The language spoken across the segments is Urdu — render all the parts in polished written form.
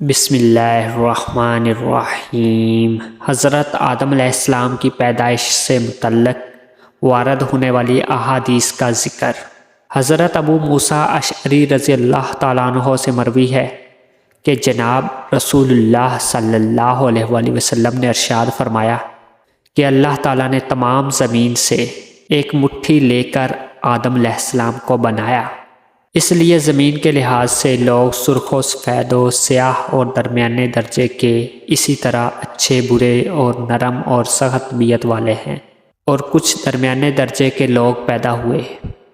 بسم اللہ الرحمن الرحیم۔ حضرت آدم علیہ السلام کی پیدائش سے متعلق وارد ہونے والی احادیث کا ذکر۔ حضرت ابو موسیٰ اشعری رضی اللہ تعالیٰ عنہ سے مروی ہے کہ جناب رسول اللہ صلی اللہ علیہ وآلہ وسلم نے ارشاد فرمایا کہ اللہ تعالیٰ نے تمام زمین سے ایک مٹھی لے کر آدم علیہ السلام کو بنایا۔ اس لیے زمین کے لحاظ سے لوگ سرخ و سفید و سیاہ اور درمیانے درجے کے، اسی طرح اچھے برے اور نرم اور سخت طبیعت والے ہیں، اور کچھ درمیانے درجے کے لوگ پیدا ہوئے۔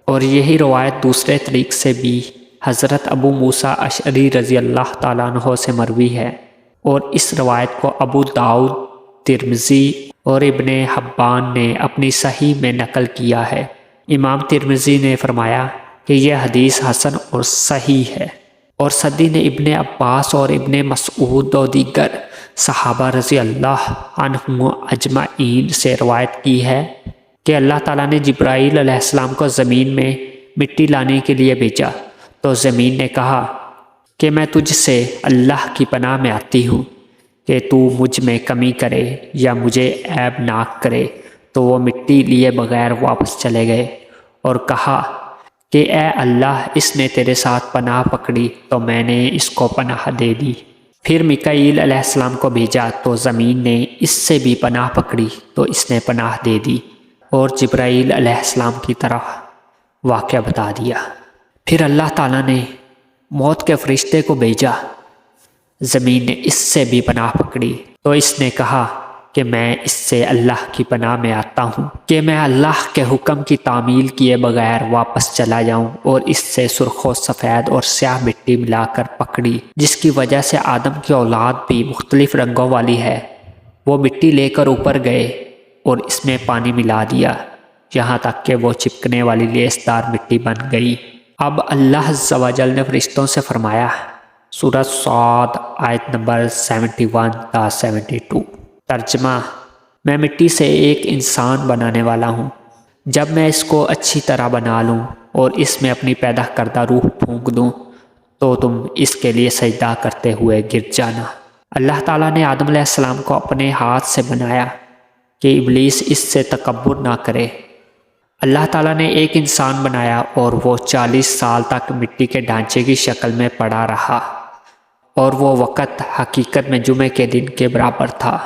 اور یہی روایت دوسرے طریق سے بھی حضرت ابو موسیٰ اشعری رضی اللہ تعالیٰ عنہ سے مروی ہے، اور اس روایت کو ابو داؤد، ترمذی اور ابن حبان نے اپنی صحیح میں نقل کیا ہے۔ امام ترمذی نے فرمایا کہ یہ حدیث حسن اور صحیح ہے، اور صدی نے ابن عباس اور ابن مسعود و دیگر صحابہ رضی اللہ عنہم اجمعین سے روایت کی ہے کہ اللہ تعالیٰ نے جبرائیل علیہ السلام کو زمین میں مٹی لانے کے لیے بھیجا، تو زمین نے کہا کہ میں تجھ سے اللہ کی پناہ میں آتی ہوں کہ تو مجھ میں کمی کرے یا مجھے عیب ناک کرے۔ تو وہ مٹی لیے بغیر واپس چلے گئے اور کہا کہ اے اللہ، اس نے تیرے ساتھ پناہ پکڑی تو میں نے اس کو پناہ دے دی۔ پھر میکائیل علیہ السلام کو بھیجا تو زمین نے اس سے بھی پناہ پکڑی تو اس نے پناہ دے دی، اور جبرائیل علیہ السلام کی طرح واقعہ بتا دیا۔ پھر اللہ تعالیٰ نے موت کے فرشتے کو بھیجا، زمین نے اس سے بھی پناہ پکڑی تو اس نے کہا کہ میں اس سے اللہ کی پناہ میں آتا ہوں کہ میں اللہ کے حکم کی تعمیل کیے بغیر واپس چلا جاؤں، اور اس سے سرخ و سفید اور سیاہ مٹی ملا کر پکڑی، جس کی وجہ سے آدم کی اولاد بھی مختلف رنگوں والی ہے۔ وہ مٹی لے کر اوپر گئے اور اس میں پانی ملا دیا، یہاں تک کہ وہ چپکنے والی لیسدار مٹی بن گئی۔ اب اللہ عز و جل نے فرشتوں سے فرمایا، سورۃ صاد آیت نمبر 71 تا 72۔ ترجمہ: میں مٹی سے ایک انسان بنانے والا ہوں، جب میں اس کو اچھی طرح بنا لوں اور اس میں اپنی پیدا کردہ روح پھونک دوں تو تم اس کے لیے سجدہ کرتے ہوئے گر جانا۔ اللہ تعالیٰ نے آدم علیہ السلام کو اپنے ہاتھ سے بنایا کہ ابلیس اس سے تکبر نہ کرے۔ اللہ تعالیٰ نے ایک انسان بنایا اور وہ 40 سال تک مٹی کے ڈھانچے کی شکل میں پڑا رہا، اور وہ وقت حقیقت میں جمعے کے دن کے برابر تھا۔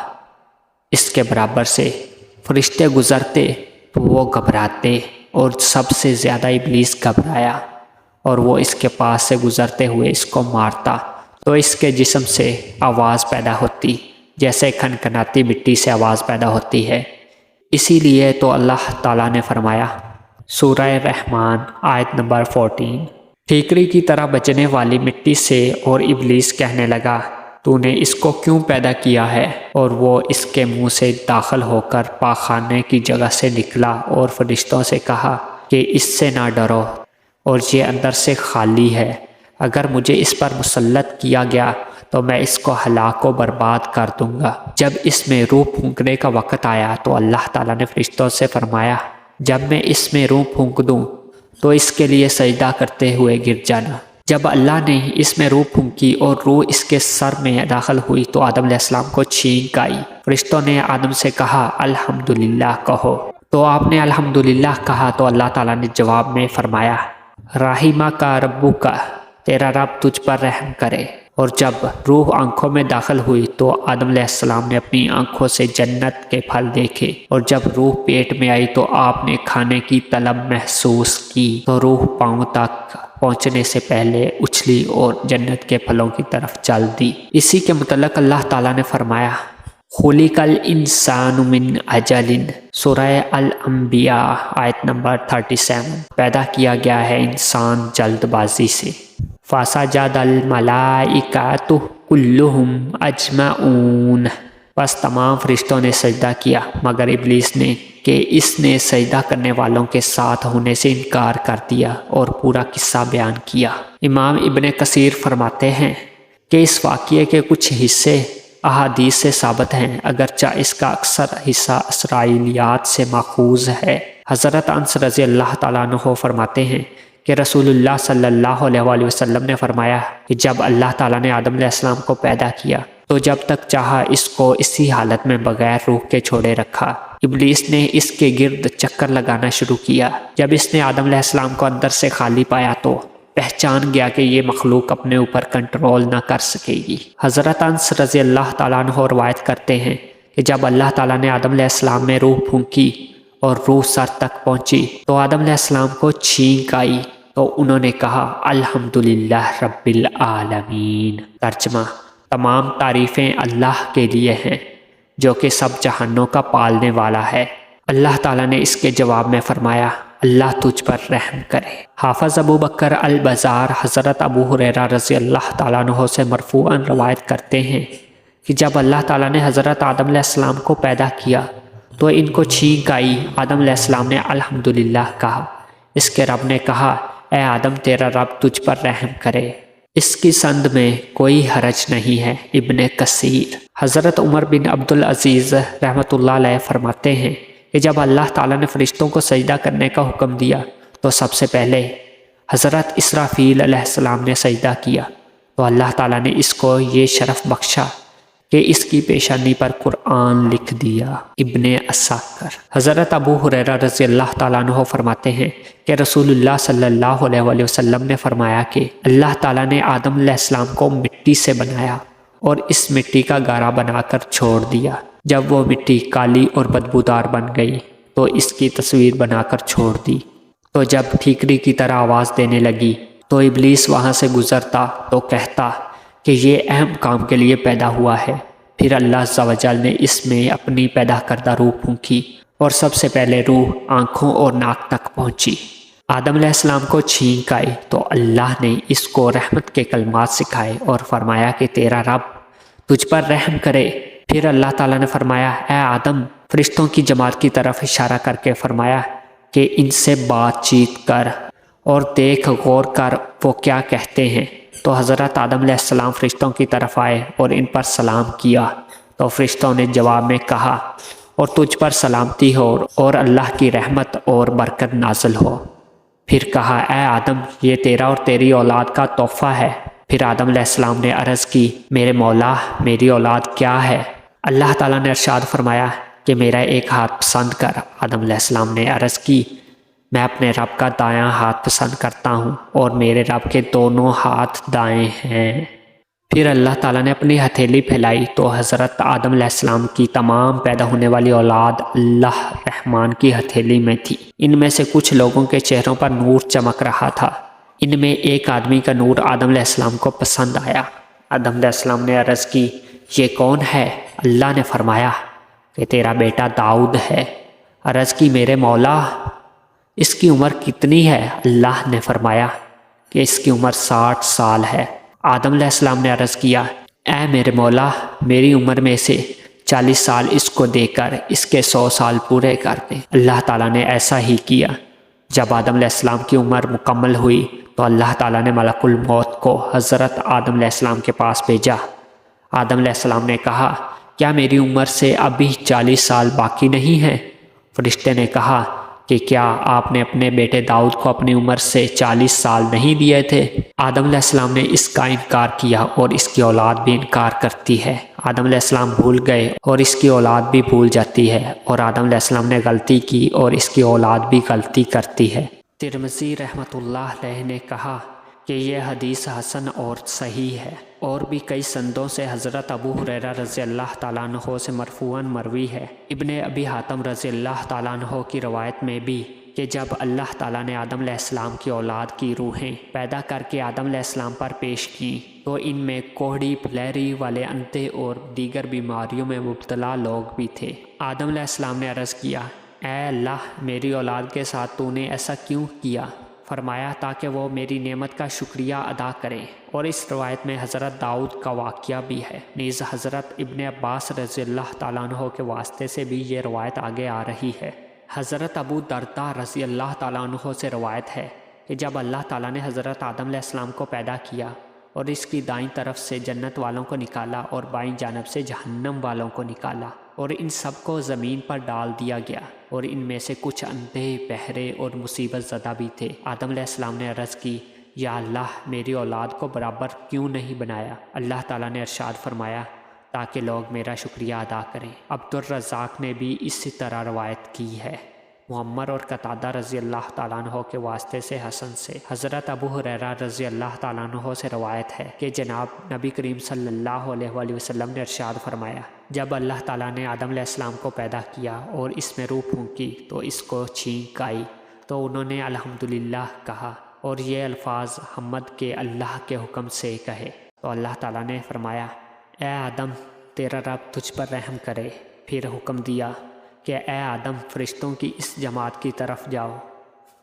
اس کے برابر سے فرشتے گزرتے تو وہ گھبراتے، اور سب سے زیادہ ابلیس گھبرایا، اور وہ اس کے پاس سے گزرتے ہوئے اس کو مارتا تو اس کے جسم سے آواز پیدا ہوتی، جیسے کھنکھناتی مٹی سے آواز پیدا ہوتی ہے۔ اسی لیے تو اللہ تعالیٰ نے فرمایا، سورہ رحمان آیت نمبر 14، ٹھیکری کی طرح بچنے والی مٹی سے، اور ابلیس کہنے لگا تو نے اس کو کیوں پیدا کیا ہے؟ اور وہ اس کے منہ سے داخل ہو کر پاخانے کی جگہ سے نکلا اور فرشتوں سے کہا کہ اس سے نہ ڈرو، اور یہ اندر سے خالی ہے، اگر مجھے اس پر مسلط کیا گیا تو میں اس کو ہلاک و برباد کر دوں گا۔ جب اس میں روح پھونکنے کا وقت آیا تو اللہ تعالیٰ نے فرشتوں سے فرمایا، جب میں اس میں روح پھونک دوں تو اس کے لیے سجدہ کرتے ہوئے گر جانا۔ جب اللہ نے اس میں روح پھونکی اور روح اس کے سر میں داخل ہوئی تو آدم علیہ السلام کو چھینک آئی۔ فرشتوں نے آدم سے کہا الحمدللہ کہو، تو آپ نے الحمدللہ کہا تو اللہ تعالیٰ نے جواب میں فرمایا، رحمک ربک، تیرا رب تجھ پر رحم کرے۔ اور جب روح آنکھوں میں داخل ہوئی تو آدم علیہ السلام نے اپنی آنکھوں سے جنت کے پھل دیکھے، اور جب روح پیٹ میں آئی تو آپ نے کھانے کی طلب محسوس کی تو روح پاؤں تک پہنچنے سے پہلے اچھلی اور جنت کے پھلوں کی طرف چل دی۔ اسی کے متعلق اللہ تعالیٰ نے فرمایا، خلق الانسان من عجل، سورہ الانبیاء آیت نمبر 37، پیدا کیا گیا ہے انسان جلد بازی سے۔ فسجد الملائکۃ کلہم اجمعون، بس تمام فرشتوں نے سجدہ کیا مگر ابلیس نے، کہ اس نے سجدہ کرنے والوں کے ساتھ ہونے سے انکار کر دیا اور پورا قصہ بیان کیا۔ امام ابن کثیر فرماتے ہیں کہ اس واقعے کے کچھ حصے احادیث سے ثابت ہیں، اگرچہ اس کا اکثر حصہ اسرائیلیات سے ماخوذ ہے۔ حضرت انس رضی اللہ تعالیٰ عنہ فرماتے ہیں کہ رسول اللہ صلی اللہ علیہ وسلم نے فرمایا کہ جب اللہ تعالیٰ نے آدم علیہ السلام کو پیدا کیا تو جب تک چاہا اس کو اسی حالت میں بغیر روح کے چھوڑے رکھا۔ ابلیس نے اس کے گرد چکر لگانا شروع کیا۔ جب اس نے آدم علیہ السلام کو اندر سے خالی پایا تو پہچان گیا کہ یہ مخلوق اپنے اوپر کنٹرول نہ کر سکے گی۔ حضرت انس رضی اللہ تعالیٰ عنہ روایت کرتے ہیں کہ جب اللہ تعالیٰ نے آدم علیہ السلام میں روح پھونکی اور روح سر تک پہنچی تو آدم علیہ السلام کو چھینک آئی تو انہوں نے کہا الحمدللہ رب العالمین۔ ترجمہ: تمام تعریفیں اللہ کے لیے ہیں جو کہ سب جہانوں کا پالنے والا ہے۔ اللہ تعالیٰ نے اس کے جواب میں فرمایا اللہ تجھ پر رحم کرے۔ حافظ ابو بکر البزار حضرت ابو ہریرہ رضی اللہ تعالیٰ عنہ سے مرفوعاً روایت کرتے ہیں کہ جب اللہ تعالیٰ نے حضرت آدم علیہ السلام کو پیدا کیا تو ان کو چھینک آئی۔ آدم علیہ السلام نے الحمدللہ کہا۔ اس کے رب نے کہا اے آدم تیرا رب تجھ پر رحم کرے۔ اس کی سند میں کوئی حرج نہیں ہے۔ ابن کثیر۔ حضرت عمر بن عبدالعزیز رحمۃ اللہ علیہ فرماتے ہیں کہ جب اللہ تعالیٰ نے فرشتوں کو سجدہ کرنے کا حکم دیا تو سب سے پہلے حضرت اسرافیل علیہ السلام نے سجدہ کیا تو اللہ تعالیٰ نے اس کو یہ شرف بخشا کہ اس کی پیشانی پر قرآن لکھ دیا۔ ابن عساکر۔ حضرت ابو ہریرہ رضی اللہ تعالیٰ عنہ فرماتے ہیں کہ رسول اللہ صلی اللہ علیہ وسلم نے فرمایا کہ اللہ تعالیٰ نے آدم علیہ السلام کو مٹی سے بنایا اور اس مٹی کا گارا بنا کر چھوڑ دیا۔ جب وہ مٹی کالی اور بدبودار بن گئی تو اس کی تصویر بنا کر چھوڑ دی۔ تو جب ٹھیکری کی طرح آواز دینے لگی تو ابلیس وہاں سے گزرتا تو کہتا کہ یہ اہم کام کے لیے پیدا ہوا ہے۔ پھر اللہ عز و جل نے اس میں اپنی پیدا کردہ روح پھونکی اور سب سے پہلے روح آنکھوں اور ناک تک پہنچی۔ آدم علیہ السلام کو چھینک آئی تو اللہ نے اس کو رحمت کے کلمات سکھائے اور فرمایا کہ تیرا رب تجھ پر رحم کرے۔ پھر اللہ تعالیٰ نے فرمایا اے آدم، فرشتوں کی جماعت کی طرف اشارہ کر کے فرمایا کہ ان سے بات چیت کر اور دیکھ غور کر وہ کیا کہتے ہیں۔ تو حضرت آدم علیہ السلام فرشتوں کی طرف آئے اور ان پر سلام کیا تو فرشتوں نے جواب میں کہا اور تجھ پر سلامتی ہو اور اللہ کی رحمت اور برکت نازل ہو۔ پھر کہا اے آدم یہ تیرا اور تیری اولاد کا تحفہ ہے۔ پھر آدم علیہ السلام نے عرض کی میرے مولا میری اولاد کیا ہے؟ اللہ تعالیٰ نے ارشاد فرمایا کہ میرا ایک ہاتھ پسند کر۔ آدم علیہ السلام نے عرض کی میں اپنے رب کا دایاں ہاتھ پسند کرتا ہوں اور میرے رب کے دونوں ہاتھ دائیں ہیں۔ پھر اللہ تعالیٰ نے اپنی ہتھیلی پھیلائی تو حضرت آدم علیہ السلام کی تمام پیدا ہونے والی اولاد اللہ رحمان کی ہتھیلی میں تھی۔ ان میں سے کچھ لوگوں کے چہروں پر نور چمک رہا تھا۔ ان میں ایک آدمی کا نور آدم علیہ السلام کو پسند آیا۔ آدم علیہ السلام نے عرض کی یہ کون ہے؟ اللہ نے فرمایا کہ تیرا بیٹا داؤد ہے۔ عرض کی میرے مولا اس کی عمر کتنی ہے؟ اللہ نے فرمایا کہ اس کی عمر 60 سال ہے۔ آدم علیہ السلام نے عرض کیا اے میرے مولا میری عمر میں سے 40 سال اس کو دے کر اس کے 100 سال پورے کر دیں۔ اللہ تعالیٰ نے ایسا ہی کیا۔ جب آدم علیہ السلام کی عمر مکمل ہوئی تو اللہ تعالیٰ نے ملک الموت کو حضرت آدم علیہ السلام کے پاس بھیجا۔ آدم علیہ السلام نے کہا کیا میری عمر سے ابھی 40 سال باقی نہیں ہیں؟ فرشتے نے کہا کہ کیا آپ نے اپنے بیٹے داؤد کو اپنی عمر سے 40 سال نہیں دیے تھے؟ آدم علیہ السلام نے اس کا انکار کیا اور اس کی اولاد بھی انکار کرتی ہے۔ آدم علیہ السلام بھول گئے اور اس کی اولاد بھی بھول جاتی ہے، اور آدم علیہ السلام نے غلطی کی اور اس کی اولاد بھی غلطی کرتی ہے۔ ترمذی رحمۃ اللہ علیہ نے کہا کہ یہ حدیث حسن اور صحیح ہے، اور بھی کئی سندوں سے حضرت ابو ہریرہ رضی اللہ تعالیٰ عنہ سے مرفوعاً مروی ہے۔ ابن ابی حاتم رضی اللہ تعالیٰ عنہ کی روایت میں بھی کہ جب اللہ تعالیٰ نے آدم علیہ السلام کی اولاد کی روحیں پیدا کر کے آدم علیہ السلام پر پیش کیں تو ان میں کوہڑی پھلیری والے اندھے اور دیگر بیماریوں میں مبتلا لوگ بھی تھے۔ آدم علیہ السلام نے عرض کیا اے اللہ میری اولاد کے ساتھ تو نے ایسا کیوں کیا؟ فرمایا تاکہ وہ میری نعمت کا شکریہ ادا کریں، اور اس روایت میں حضرت داؤد کا واقعہ بھی ہے۔ نیز حضرت ابن عباس رضی اللہ تعالیٰ عنہ کے واسطے سے بھی یہ روایت آگے آ رہی ہے۔ حضرت ابو درداء رضی اللہ تعالیٰ عنہ سے روایت ہے کہ جب اللہ تعالیٰ نے حضرت آدم علیہ السلام کو پیدا کیا اور اس کی دائیں طرف سے جنت والوں کو نکالا اور بائیں جانب سے جہنم والوں کو نکالا اور ان سب کو زمین پر ڈال دیا گیا، اور ان میں سے کچھ اندھے، بہرے اور مصیبت زدہ بھی تھے۔ آدم علیہ السلام نے عرض کی، یا اللہ میری اولاد کو برابر کیوں نہیں بنایا؟ اللہ تعالیٰ نے ارشاد فرمایا، تاکہ لوگ میرا شکریہ ادا کریں۔ عبدالرزاق نے بھی اسی طرح روایت کی ہے۔ معمر اور قتادہ رضی اللہ تعالیٰ عنہ کے واسطے سے حسن سے حضرت ابو ہریرہ رضی اللہ تعالیٰ عنہ سے روایت ہے کہ جناب نبی کریم صلی اللہ علیہ وآلہ وسلم نے ارشاد فرمایا، جب اللہ تعالیٰ نے آدم علیہ السلام کو پیدا کیا اور اس میں روح پھونکی تو اس کو چھینک آئی، تو انہوں نے الحمدللہ کہا، اور یہ الفاظ حمد کے اللہ کے حکم سے کہے۔ تو اللہ تعالیٰ نے فرمایا، اے آدم تیرا رب تجھ پر رحم کرے۔ پھر حکم دیا کہ اے آدم فرشتوں کی اس جماعت کی طرف جاؤ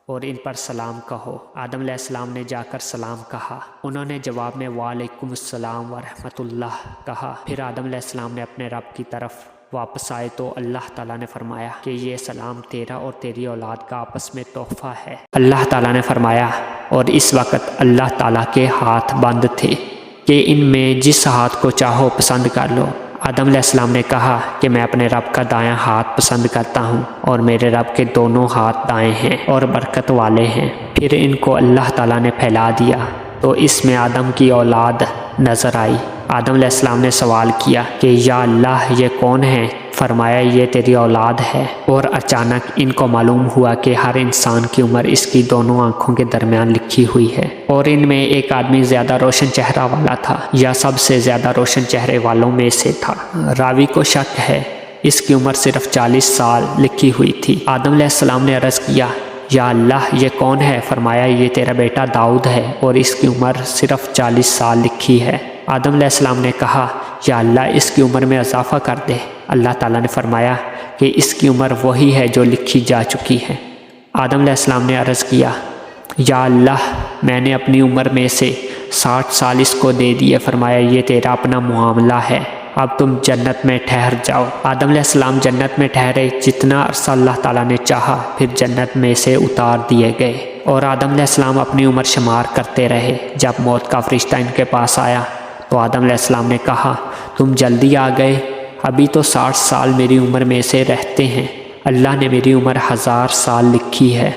اور ان پر سلام کہو۔ آدم علیہ السلام نے جا کر سلام کہا، انہوں نے جواب میں وعلیکم السلام ورحمۃ اللہ کہا۔ پھر آدم علیہ السلام نے اپنے رب کی طرف واپس آئے تو اللہ تعالیٰ نے فرمایا کہ یہ سلام تیرا اور تیری اولاد کا آپس میں تحفہ ہے۔ اللہ تعالیٰ نے فرمایا، اور اس وقت اللہ تعالیٰ کے ہاتھ بند تھے کہ ان میں جس ہاتھ کو چاہو پسند کر لو۔ آدم علیہ السلام نے کہا کہ میں اپنے رب کا دایاں ہاتھ پسند کرتا ہوں، اور میرے رب کے دونوں ہاتھ دائیں ہیں اور برکت والے ہیں۔ پھر ان کو اللہ تعالیٰ نے پھیلا دیا تو اس میں آدم کی اولاد نظر آئی۔ آدم علیہ السلام نے سوال کیا کہ یا اللہ یہ کون ہے؟ فرمایا یہ تیری اولاد ہے۔ اور اچانک ان کو معلوم ہوا کہ ہر انسان کی عمر اس کی دونوں آنکھوں کے درمیان لکھی ہوئی ہے، اور ان میں ایک آدمی زیادہ روشن چہرہ والا تھا یا سب سے زیادہ روشن چہرے والوں میں سے تھا۔ راوی کو شک ہے، اس کی عمر صرف 40 سال لکھی ہوئی تھی۔ آدم علیہ السلام نے عرض کیا، یا اللہ یہ کون ہے؟ فرمایا یہ تیرا بیٹا داؤد ہے، اور اس کی عمر صرف 40 سال لکھی ہے۔ آدم علیہ السلام نے کہا، یا اللہ اس کی عمر میں اضافہ کر دے۔ اللہ تعالیٰ نے فرمایا کہ اس کی عمر وہی ہے جو لکھی جا چکی ہے۔ آدم علیہ السلام نے عرض کیا، یا اللہ میں نے اپنی عمر میں سے 60 سال اس کو دے دیے۔ فرمایا یہ تیرا اپنا معاملہ ہے، اب تم جنت میں ٹھہر جاؤ۔ آدم علیہ السلام جنت میں ٹھہرے، جتنا عرصہ اللہ تعالیٰ نے چاہا، پھر جنت میں سے اتار دیے گئے، اور آدم علیہ السلام اپنی عمر شمار کرتے رہے۔ جب موت کا فرشتہ ان کے پاس آیا تو آدم علیہ السلام نے کہا، تم جلدی آ گئے، ابھی تو 60 سال میری عمر میں سے رہتے ہیں، اللہ نے میری عمر 1000 سال لکھی ہے۔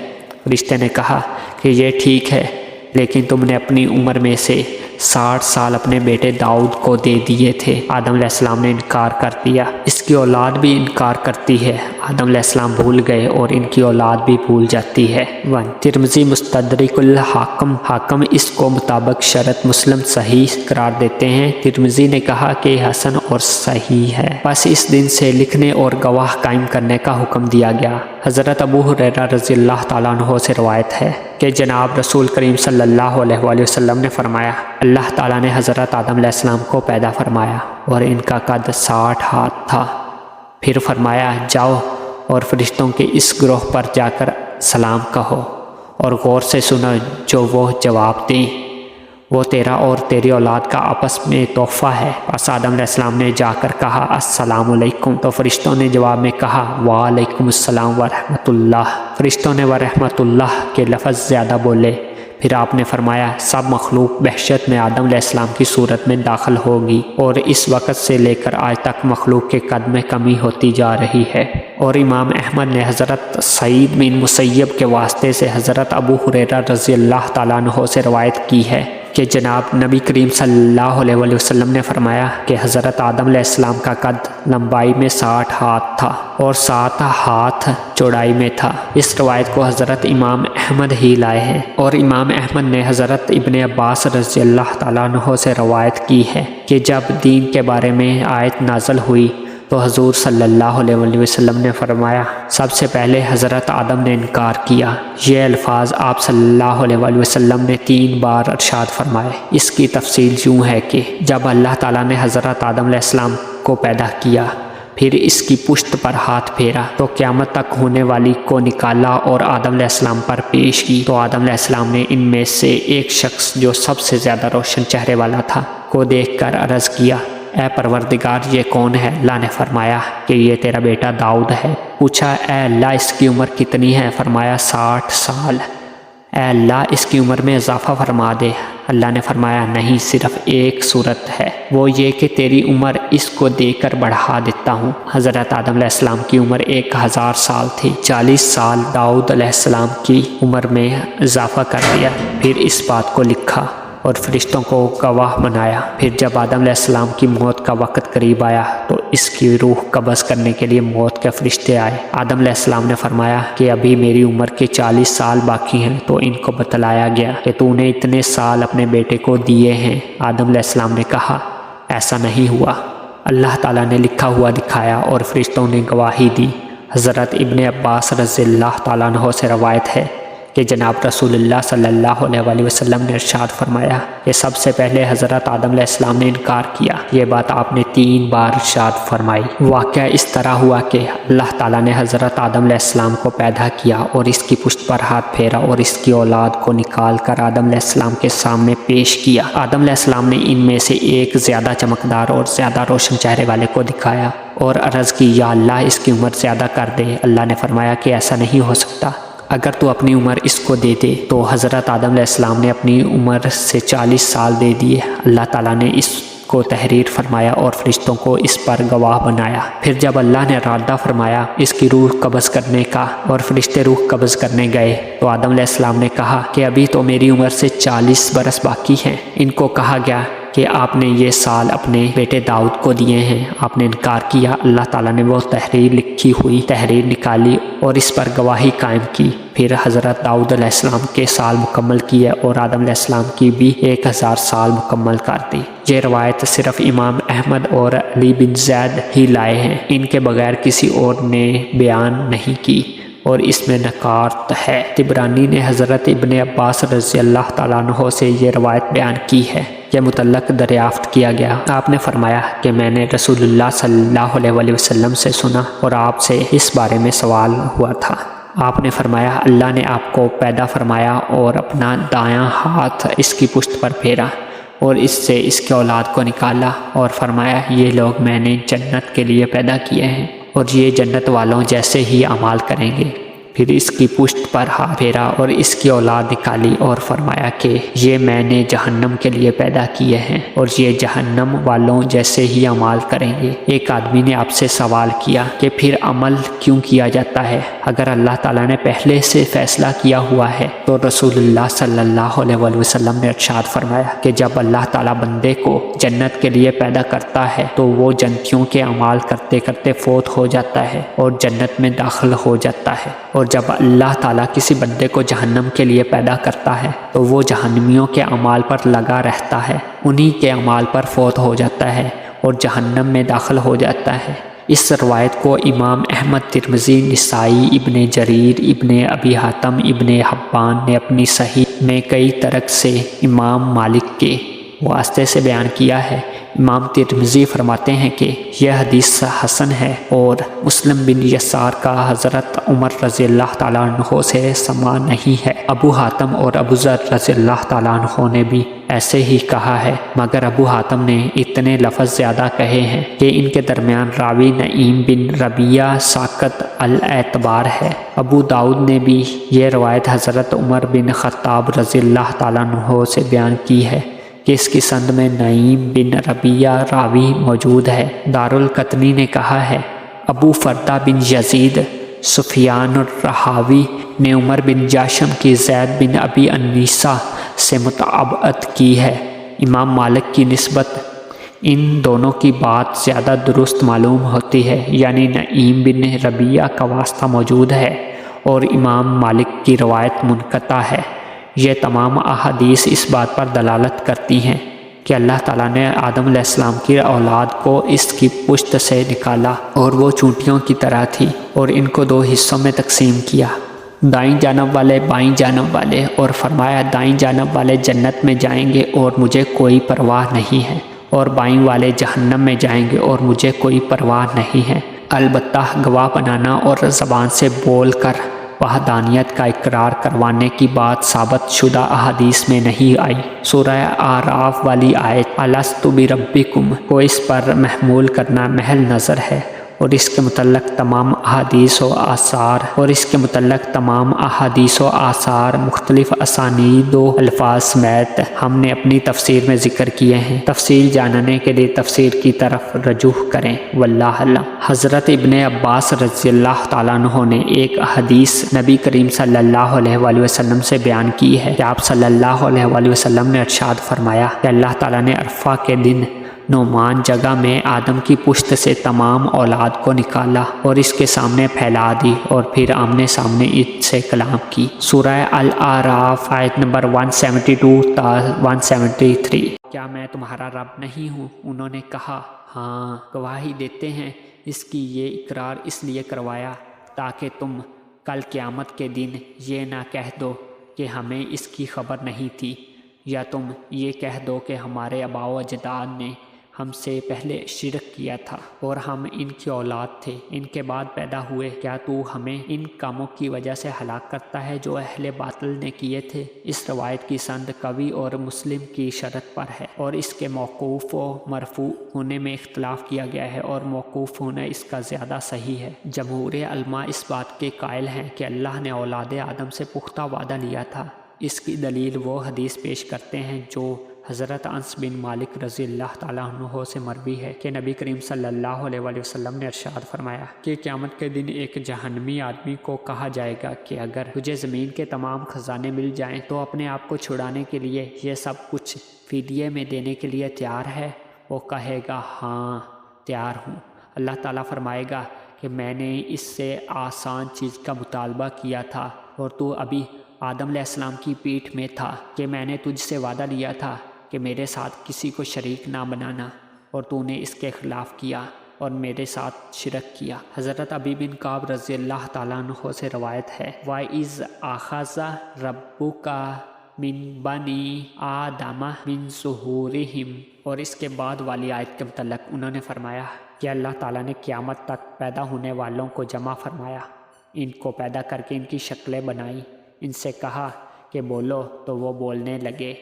فرشتے نے کہا کہ یہ ٹھیک ہے، لیکن تم نے اپنی عمر میں سے 60 سال اپنے بیٹے داؤد کو دے دیے تھے۔ آدم علیہ السلام نے انکار کر دیا، اس کی اولاد بھی انکار کرتی ہے۔ آدم علیہ السلام بھول گئے اور ان کی اولاد بھی بھول جاتی ہے۔ ترمذی مستدرک الحاکم، حاکم اس کو مطابق شرط مسلم صحیح قرار دیتے ہیں۔ ترمذی نے کہا کہ حسن اور صحیح ہے۔ بس اس دن سے لکھنے اور گواہ قائم کرنے کا حکم دیا گیا۔ حضرت ابو ہریرہ رضی اللہ تعالیٰ عنہ سے روایت ہے کہ جناب رسول کریم صلی اللہ علیہ وآلہ وسلم نے فرمایا، اللہ تعالیٰ نے حضرت آدم علیہ السلام کو پیدا فرمایا اور ان کا قد 60 ہاتھ تھا۔ پھر فرمایا، جاؤ اور فرشتوں کے اس گروہ پر جا کر سلام کہو اور غور سے سنو جو وہ جواب دیں، وہ تیرا اور تیری اولاد کا آپس میں تحفہ ہے۔ پس آدم علیہ السلام نے جا کر کہا السلام علیکم، تو فرشتوں نے جواب میں کہا وعلیکم السلام ورحمۃ اللہ۔ فرشتوں نے ورحمۃ اللہ کے لفظ زیادہ بولے۔ پھر آپ نے فرمایا، سب مخلوق وحشت میں آدم علیہ السلام کی صورت میں داخل ہوگی، اور اس وقت سے لے کر آج تک مخلوق کے قد میں کمی ہوتی جا رہی ہے۔ اور امام احمد نے حضرت سعید بن مسیب کے واسطے سے حضرت ابو ہریرہ رضی اللہ تعالیٰ عنہ سے روایت کی ہے کہ جناب نبی کریم صلی اللہ علیہ وآلہ وسلم نے فرمایا کہ حضرت آدم علیہ السلام کا قد لمبائی میں 60 ہاتھ تھا اور 7 ہاتھ چوڑائی میں تھا۔ اس روایت کو حضرت امام احمد ہی لائے ہیں، اور امام احمد نے حضرت ابن عباس رضی اللہ تعالیٰ عنہ سے روایت کی ہے کہ جب دین کے بارے میں آیت نازل ہوئی تو حضور صلی اللہ علیہ وآلہ وسلم نے فرمایا، سب سے پہلے حضرت آدم نے انکار کیا۔ یہ الفاظ آپ صلی اللہ علیہ وآلہ وسلم نے 3 بار ارشاد فرمائے۔ اس کی تفصیل یوں ہے کہ جب اللہ تعالیٰ نے حضرت آدم علیہ السلام کو پیدا کیا، پھر اس کی پشت پر ہاتھ پھیرا تو قیامت تک ہونے والی کو نکالا اور آدم علیہ السلام پر پیش کی، تو آدم علیہ السلام نے ان میں سے ایک شخص جو سب سے زیادہ روشن چہرے والا تھا کو دیکھ کر عرض کیا، اے پروردگار یہ کون ہے؟ اللہ نے فرمایا کہ یہ تیرا بیٹا داؤد ہے۔ پوچھا، اے اللہ اس کی عمر کتنی ہے؟ فرمایا 60 سال۔ اے اللہ اس کی عمر میں اضافہ فرما دے۔ اللہ نے فرمایا نہیں، صرف ایک صورت ہے، وہ یہ کہ تیری عمر اس کو دے کر بڑھا دیتا ہوں۔ حضرت آدم علیہ السلام کی عمر 1000 سال تھی، 40 سال داؤد علیہ السلام کی عمر میں اضافہ کر دیا، پھر اس بات کو لکھا اور فرشتوں کو گواہ بنایا۔ پھر جب آدم علیہ السلام کی موت کا وقت قریب آیا تو اس کی روح قبض کرنے کے لیے موت کے فرشتے آئے۔ آدم علیہ السلام نے فرمایا کہ ابھی میری عمر کے 40 سال باقی ہیں، تو ان کو بتلایا گیا کہ تو نے اتنے سال اپنے بیٹے کو دیے ہیں۔ آدم علیہ السلام نے کہا ایسا نہیں ہوا، اللہ تعالیٰ نے لکھا ہوا دکھایا اور فرشتوں نے گواہی دی۔ حضرت ابن عباس رضی اللہ تعالیٰ عنہ سے روایت ہے کہ جناب رسول اللہ صلی اللہ علیہ وسلم نے ارشاد فرمایا کہ سب سے پہلے حضرت آدم علیہ السلام نے انکار کیا۔ یہ بات آپ نے 3 بار ارشاد فرمائی۔ واقعہ اس طرح ہوا کہ اللہ تعالیٰ نے حضرت آدم علیہ السلام کو پیدا کیا اور اس کی پشت پر ہاتھ پھیرا اور اس کی اولاد کو نکال کر آدم علیہ السلام کے سامنے پیش کیا۔ آدم علیہ السلام نے ان میں سے ایک زیادہ چمکدار اور زیادہ روشن چہرے والے کو دکھایا اور عرض کی یا اللہ اس کی عمر زیادہ کر دے۔ اللہ نے فرمایا کہ ایسا نہیں ہو سکتا، اگر تو اپنی عمر اس کو دے دے۔ تو حضرت آدم علیہ السلام نے اپنی عمر سے 40 سال دے دیے۔ اللہ تعالیٰ نے اس کو تحریر فرمایا اور فرشتوں کو اس پر گواہ بنایا۔ پھر جب اللہ نے ارادہ فرمایا اس کی روح قبض کرنے کا اور فرشتے روح قبض کرنے گئے تو آدم علیہ السلام نے کہا کہ ابھی تو میری عمر سے 40 برس باقی ہیں۔ ان کو کہا گیا کہ آپ نے یہ سال اپنے بیٹے داؤد کو دیے ہیں، آپ نے انکار کیا۔ اللہ تعالیٰ نے وہ تحریر لکھی ہوئی تحریر نکالی اور اس پر گواہی قائم کی۔ پھر حضرت داؤد علیہ السلام کے سال مکمل کیے اور آدم علیہ السلام کی بھی 1000 سال مکمل کر دی۔ یہ روایت صرف امام احمد اور علی بن زید ہی لائے ہیں، ان کے بغیر کسی اور نے بیان نہیں کی اور اس میں نکارت ہے۔ طبرانی نے حضرت ابن عباس رضی اللہ تعالیٰ عنہ سے یہ روایت بیان کی ہے۔ یہ متعلق دریافت کیا گیا، آپ نے فرمایا کہ میں نے رسول اللہ صلی اللہ علیہ وسلم سے سنا اور آپ سے اس بارے میں سوال ہوا تھا۔ آپ نے فرمایا اللہ نے آپ کو پیدا فرمایا اور اپنا دایاں ہاتھ اس کی پشت پر پھیرا اور اس سے اس کے اولاد کو نکالا اور فرمایا یہ لوگ میں نے جنت کے لیے پیدا کیے ہیں اور یہ جنت والوں جیسے ہی اعمال کریں گے۔ پھر اس کی پشت پر ہاتھ پھیرا اور اس کی اولاد نکالی اور فرمایا کہ یہ میں نے جہنم کے لیے پیدا کیے ہیں اور یہ جہنم والوں جیسے ہی اعمال کریں گے۔ ایک آدمی نے آپ سے سوال کیا کہ پھر عمل کیوں کیا جاتا ہے؟ اگر اللہ تعالیٰ نے پہلے سے فیصلہ کیا ہوا ہے تو رسول اللہ صلی اللہ علیہ وسلم نے ارشاد فرمایا کہ جب اللہ تعالیٰ بندے کو جنت کے لیے پیدا کرتا ہے تو وہ جنتیوں کے اعمال کرتے کرتے فوت ہو جاتا ہے اور جنت میں داخل ہو جاتا ہے، اور جب اللہ تعالیٰ کسی بندے کو جہنم کے لیے پیدا کرتا ہے تو وہ جہنمیوں کے اعمال پر لگا رہتا ہے، انہی کے اعمال پر فوت ہو جاتا ہے اور جہنم میں داخل ہو جاتا ہے۔ اس روایت کو امام احمد، ترمذی، نسائی، ابن جریر، ابن ابی حاتم، ابن حبان نے اپنی صحیح میں کئی طرق سے امام مالک کے واسطے سے بیان کیا ہے۔ امام ترمذی فرماتے ہیں کہ یہ حدیث حسن ہے اور مسلم بن یسار کا حضرت عمر رضی اللہ تعالیٰ عنہ سے سماع نہیں ہے۔ ابو حاتم اور ابو ذر رضی اللہ تعالیٰ عنہ نے بھی ایسے ہی کہا ہے، مگر ابو حاتم نے اتنے لفظ زیادہ کہے ہیں کہ ان کے درمیان راوی نعیم بن ربیہ ساقط الاعتبار ہے۔ ابو داؤد نے بھی یہ روایت حضرت عمر بن خطاب رضی اللہ تعالیٰ عنہ سے بیان کی ہے کہ اس کی سند میں نعیم بن ربیہ راوی موجود ہے۔ دارالقطنی نے کہا ہے ابو فردہ بن یزید سفیان الرحاوی نے عمر بن جاشم کی زید بن ابی انیسہ سے متابعت کی ہے۔ امام مالک کی نسبت ان دونوں کی بات زیادہ درست معلوم ہوتی ہے، یعنی نعیم بن ربیہ کا واسطہ موجود ہے اور امام مالک کی روایت منقطع ہے۔ یہ تمام احادیث اس بات پر دلالت کرتی ہیں کہ اللہ تعالیٰ نے آدم علیہ السلام کی اولاد کو اس کی پشت سے نکالا اور وہ چونٹیوں کی طرح تھی اور ان کو 2 حصوں میں تقسیم کیا، دائیں جانب والے بائیں جانب والے، اور فرمایا دائیں جانب والے جنت میں جائیں گے اور مجھے کوئی پرواہ نہیں ہے، اور بائیں والے جہنم میں جائیں گے اور مجھے کوئی پرواہ نہیں ہے۔ البتہ گواہ بنانا اور زبان سے بول کر وحدانیت کا اقرار کروانے کی بات ثابت شدہ احادیث میں نہیں آئی۔ سورہ اعراف والی آیت الست بربکم کو اس پر محمول کرنا محل نظر ہے اور اس کے متعلق تمام احادیث و آثار مختلف اسانید و الفاظ سمیت ہم نے اپنی تفسیر میں ذکر کیے ہیں۔ تفصیل جاننے کے لیے تفسیر کی طرف رجوع کریں۔ واللہ اعلم۔ حضرت ابن عباس رضی اللہ تعالیٰ عنہ نے ایک حدیث نبی کریم صلی اللہ علیہ وآلہ وسلم سے بیان کی ہے کہ آپ صلی اللہ علیہ وآلہ وسلم نے ارشاد فرمایا کہ اللہ تعالیٰ نے عرفہ کے دن نعمان جگہ میں آدم کی پشت سے تمام اولاد کو نکالا اور اس کے سامنے پھیلا دی اور پھر آمنے سامنے اس سے کلام کی۔ سورہ الاعراف آیت نمبر 172 تا 173۔ کیا میں تمہارا رب نہیں ہوں؟ انہوں نے کہا ہاں، گواہی دیتے ہیں۔ اس کی یہ اقرار اس لیے کروایا تاکہ تم کل قیامت کے دن یہ نہ کہہ دو کہ ہمیں اس کی خبر نہیں تھی، یا تم یہ کہہ دو کہ ہمارے آباء و اجداد نے ہم سے پہلے شرک کیا تھا اور ہم ان کی اولاد تھے، ان کے بعد پیدا ہوئے۔ کیا تو ہمیں ان کاموں کی وجہ سے ہلاک کرتا ہے جو اہل باطل نے کیے تھے؟ اس روایت کی سند قوی اور مسلم کی شرط پر ہے، اور اس کے موقوف و مرفوع ہونے میں اختلاف کیا گیا ہے، اور موقوف ہونا اس کا زیادہ صحیح ہے۔ جمہور علماء اس بات کے قائل ہیں کہ اللہ نے اولاد آدم سے پختہ وعدہ لیا تھا۔ اس کی دلیل وہ حدیث پیش کرتے ہیں جو حضرت انس بن مالک رضی اللہ تعالیٰ عنہ سے مروی ہے کہ نبی کریم صلی اللہ علیہ وآلہ وسلم نے ارشاد فرمایا کہ قیامت کے دن ایک جہنمی آدمی کو کہا جائے گا کہ اگر تجھے زمین کے تمام خزانے مل جائیں تو اپنے آپ کو چھڑانے کے لیے یہ سب کچھ فدیے میں دینے کے لیے تیار ہے؟ وہ کہے گا ہاں تیار ہوں۔ اللہ تعالیٰ فرمائے گا کہ میں نے اس سے آسان چیز کا مطالبہ کیا تھا اور تو ابھی آدم علیہ السلام کی پیٹھ میں تھا کہ میں نے تجھ سے وعدہ لیا تھا کہ میرے ساتھ کسی کو شریک نہ بنانا، اور تو نے اس کے خلاف کیا اور میرے ساتھ شرک کیا۔ حضرت ابی بن کعب رضی اللہ تعالیٰ عنہ سے روایت ہے وَإِذْ أَخَذَ رَبُّكَ مِن بَنِي آدَمَ مِن ظُهُورِهِمْ، اور اس کے بعد والی آیت کے متعلق انہوں نے فرمایا کہ اللہ تعالیٰ نے قیامت تک پیدا ہونے والوں کو جمع فرمایا، ان کو پیدا کر کے ان کی شکلیں بنائیں، ان سے کہا کہ بولو تو وہ بولنے لگے،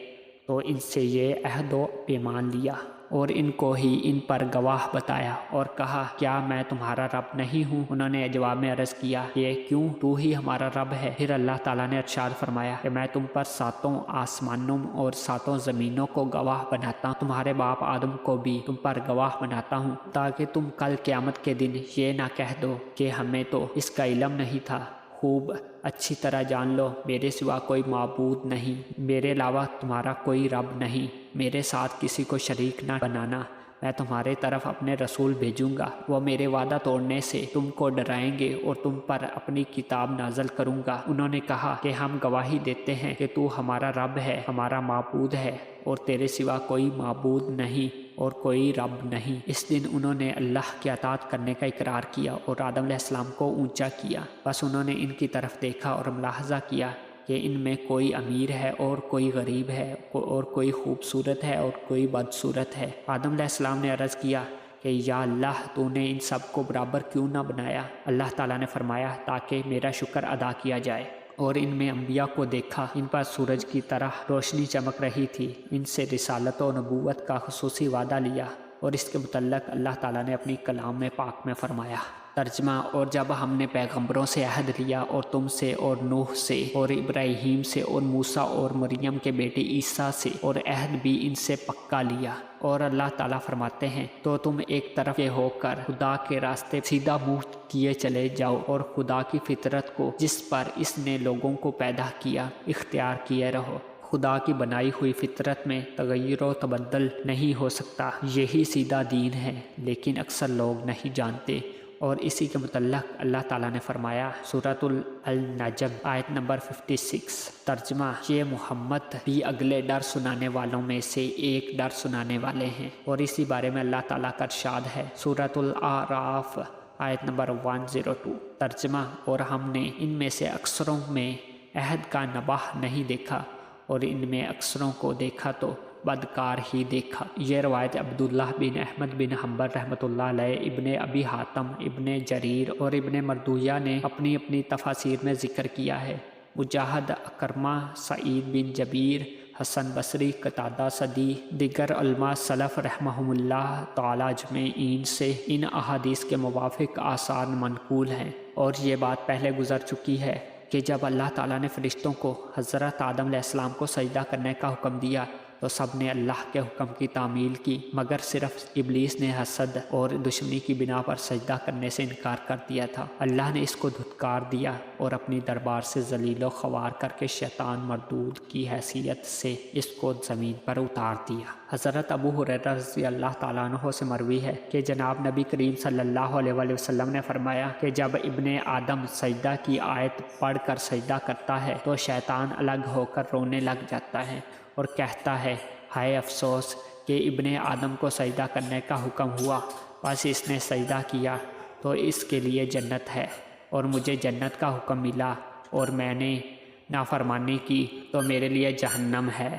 تو ان سے یہ عہد و پیمان لیا اور ان کو ہی ان پر گواہ بتایا اور کہا کیا میں تمہارا رب نہیں ہوں؟ انہوں نے جواب میں عرض کیا کہ کیوں، تو ہی ہمارا رب ہے۔ پھر اللہ تعالیٰ نے ارشاد فرمایا کہ میں تم پر 7 آسمانوں اور 7 زمینوں کو گواہ بناتا ہوں، تمہارے باپ آدم کو بھی تم پر گواہ بناتا ہوں، تاکہ تم کل قیامت کے دن یہ نہ کہہ دو کہ ہمیں تو اس کا علم نہیں تھا۔ خوب اچھی طرح جان لو میرے سوا کوئی معبود نہیں، میرے علاوہ تمہارا کوئی رب نہیں، میرے ساتھ کسی کو شریک نہ بنانا۔ میں تمہارے طرف اپنے رسول بھیجوں گا، وہ میرے وعدہ توڑنے سے تم کو ڈرائیں گے اور تم پر اپنی کتاب نازل کروں گا۔ انہوں نے کہا کہ ہم گواہی دیتے ہیں کہ تو ہمارا رب ہے، ہمارا معبود ہے، اور تیرے سوا کوئی معبود نہیں اور کوئی رب نہیں۔ اس دن انہوں نے اللہ کی اطاعت کرنے کا اقرار کیا اور آدم علیہ السلام کو اونچا کیا۔ بس انہوں نے ان کی طرف دیکھا اور ملاحظہ کیا کہ ان میں کوئی امیر ہے اور کوئی غریب ہے، اور کوئی خوبصورت ہے اور کوئی بدصورت ہے۔ آدم علیہ السلام نے عرض کیا کہ یا اللہ، تو نے ان سب کو برابر کیوں نہ بنایا؟ اللہ تعالیٰ نے فرمایا تاکہ میرا شکر ادا کیا جائے۔ اور ان میں انبیاء کو دیکھا، ان پر سورج کی طرح روشنی چمک رہی تھی، ان سے رسالت و نبوت کا خصوصی وعدہ لیا، اور اس کے متعلق اللہ تعالیٰ نے اپنی کلام پاک میں فرمایا۔ ترجمہ: اور جب ہم نے پیغمبروں سے عہد لیا اور تم سے اور نوح سے اور ابراہیم سے اور موسیٰ اور مریم کے بیٹے عیسیٰ سے، اور عہد بھی ان سے پکا لیا، اور اللہ تعالیٰ فرماتے ہیں تو تم ایک طرف کے ہو کر خدا کے راستے سیدھا منہ کیے چلے جاؤ اور خدا کی فطرت کو جس پر اس نے لوگوں کو پیدا کیا اختیار کیے رہو۔ خدا کی بنائی ہوئی فطرت میں تغیر و تبدل نہیں ہو سکتا، یہی سیدھا دین ہے، لیکن اکثر لوگ نہیں جانتے۔ اور اسی کے متعلق اللہ تعالیٰ نے فرمایا سورۃ النجم آیت نمبر 56۔ ترجمہ: یہ محمد بھی اگلے ڈر سنانے والوں میں سے ایک ڈر سنانے والے ہیں، اور اسی بارے میں اللہ تعالیٰ کا ارشاد ہے سورۃ الاعراف آیت نمبر 102۔ ترجمہ: اور ہم نے ان میں سے اکثروں میں عہد کا نباہ نہیں دیکھا، اور ان میں اکثروں کو دیکھا تو بدکار ہی دیکھا۔ یہ روایت عبداللہ بن احمد بن حنبل رحمۃ اللہ علیہ، ابن ابی حاتم، ابن جریر اور ابن مردویہ نے اپنی اپنی تفاسیر میں ذکر کیا ہے۔ مجاہد، اکرمہ، سعید بن جبیر، حسن بصری، قتادہ سدی، دیگر علماء سلف رحمہم اللہ تعالی اجمعین سے ان احادیث کے موافق آثار منقول ہیں، اور یہ بات پہلے گزر چکی ہے کہ جب اللہ تعالیٰ نے فرشتوں کو حضرت آدم علیہ السلام کو سجدہ کرنے کا حکم دیا تو سب نے اللہ کے حکم کی تعمیل کی، مگر صرف ابلیس نے حسد اور دشمنی کی بنا پر سجدہ کرنے سے انکار کر دیا تھا۔ اللہ نے اس کو دھتکار دیا اور اپنی دربار سے ذلیل و خوار کر کے شیطان مردود کی حیثیت سے اس کو زمین پر اتار دیا۔ حضرت ابو ہریرہ رضی اللہ تعالیٰ عنہ سے مروی ہے کہ جناب نبی کریم صلی اللہ علیہ وآلہ وسلم نے فرمایا کہ جب ابن آدم سجدہ کی آیت پڑھ کر سجدہ کرتا ہے تو شیطان الگ ہو کر رونے لگ جاتا ہے اور کہتا ہے، ہائے افسوس کہ ابن آدم کو سجدہ کرنے کا حکم ہوا، بس اس نے سجدہ کیا تو اس کے لیے جنت ہے، اور مجھے جنت کا حکم ملا اور میں نے نافرمانی کی تو میرے لیے جہنم ہے۔